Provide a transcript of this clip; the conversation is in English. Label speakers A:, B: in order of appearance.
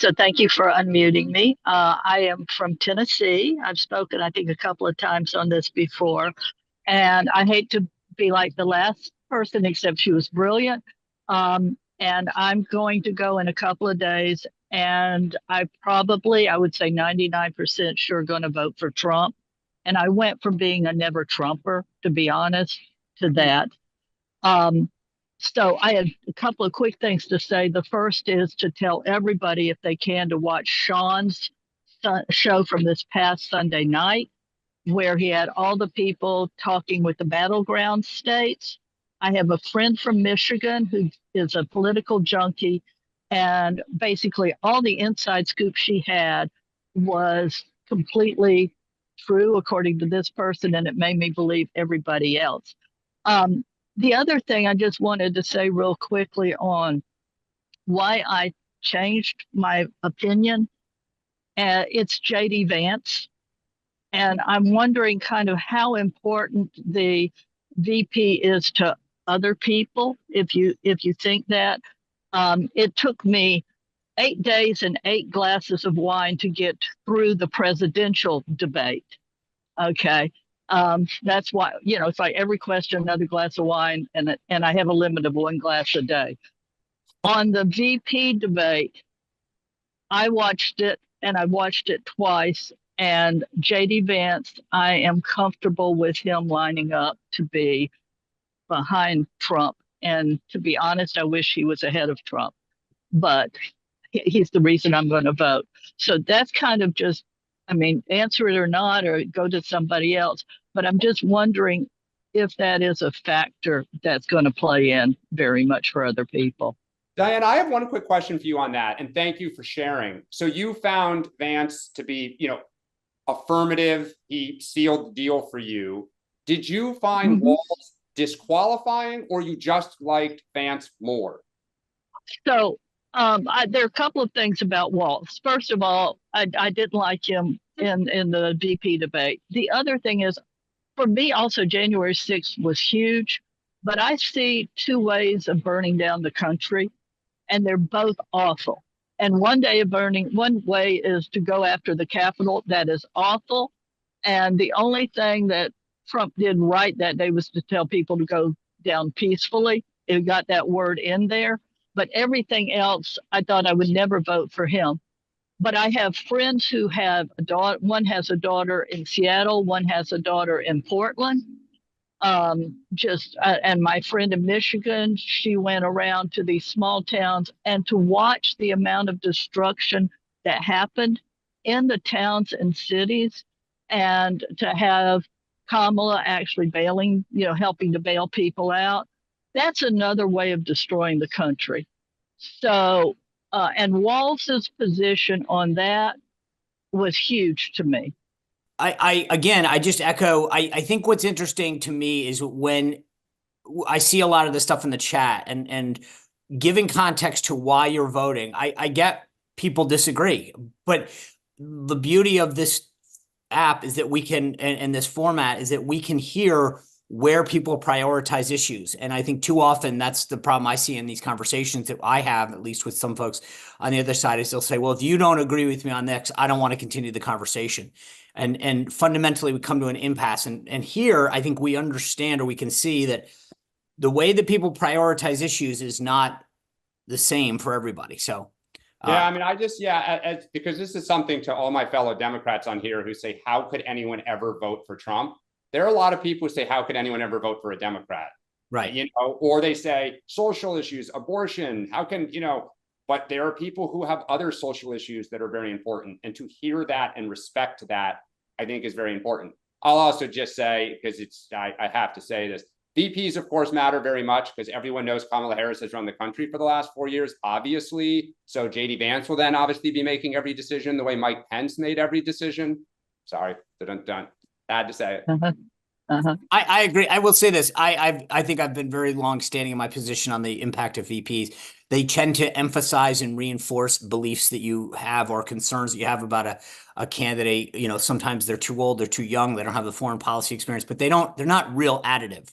A: So thank you for unmuting me. I am from Tennessee. I've spoken, I think, a couple of times on this before, and I hate to be like the last person, except she was brilliant. And I'm going to go in a couple of days, and I would say 99% sure going to vote for Trump. And I went from being a never Trumper, to be honest, to that. Um, so I had a couple of quick things to say. The first is to tell everybody, if they can, to watch Sean's show from this past Sunday night, where he had all the people talking with the battleground states. I have a friend from Michigan who is a political junkie, and basically all the inside scoop she had was completely true, according to this person, and it made me believe everybody else. Um, the other thing I just wanted to say real quickly on why I changed my opinion, it's JD Vance. And I'm wondering kind of how important the VP is to other people, if you think that. It took me 8 days and 8 glasses of wine to get through the presidential debate. Okay. That's why, it's like every question, another glass of wine, and I have a limit of 1 glass a day. On the VP debate, I watched it, and I watched it twice. And JD Vance, I am comfortable with him lining up to be behind Trump. And to be honest, I wish he was ahead of Trump, but he's the reason I'm going to vote. So that's kind of just, I mean, answer it or not, or go to somebody else. But I'm just wondering if that is a factor that's going to play in very much for other people.
B: Diane, I have one quick question for you on that, and thank you for sharing. So you found Vance to be, affirmative. He sealed the deal for you. Did you find Walz disqualifying, or you just liked Vance more?
A: So there are a couple of things about Walz. First of all, I didn't like him in the VP debate. The other thing is, for me, also January 6th was huge, but I see two ways of burning down the country, and they're both awful. And one way is to go after the Capitol. That is awful. And the only thing that Trump did right that day was to tell people to go down peacefully. It got that word in there. But everything else, I thought I would never vote for him. But I have friends who have a daughter. One has a daughter in Seattle. One has a daughter in Portland. And my friend in Michigan, she went around to these small towns, and to watch the amount of destruction that happened in the towns and cities, and to have Kamala actually bailing, helping to bail people out. That's another way of destroying the country. So, and Walz's position on that was huge to me.
C: I just echo, I think what's interesting to me is when I see a lot of this stuff in the chat and giving context to why you're voting, I get people disagree, but the beauty of this app is that we can, and this format is that we can hear where people prioritize issues. And I think too often that's the problem I see in these conversations that I have, at least with some folks on the other side, is they'll say, well, if you don't agree with me on this, I don't want to continue the conversation. And fundamentally we come to an impasse. And here I think we understand, or we can see that the way that people prioritize issues is not the same for everybody. So
B: yeah, I mean, because this is something to all my fellow Democrats on here who say, how could anyone ever vote for Trump? There are a lot of people who say, how could anyone ever vote for a Democrat?
C: Right.
B: Or they say social issues, abortion, how can, but there are people who have other social issues that are very important. And to hear that and respect that, I think is very important. I'll also just say, because I have to say this, VPs, of course, matter very much because everyone knows Kamala Harris has run the country for the last 4 years, obviously. So JD Vance will then obviously be making every decision the way Mike Pence made every decision. Sorry, done. I had to say it.
C: I agree. I will say this. I think I've been very long-standing in my position on the impact of VPs. They tend to emphasize and reinforce beliefs that you have or concerns that you have about a candidate. Sometimes they're too old, they're too young, they don't have the foreign policy experience, but they're not real additive.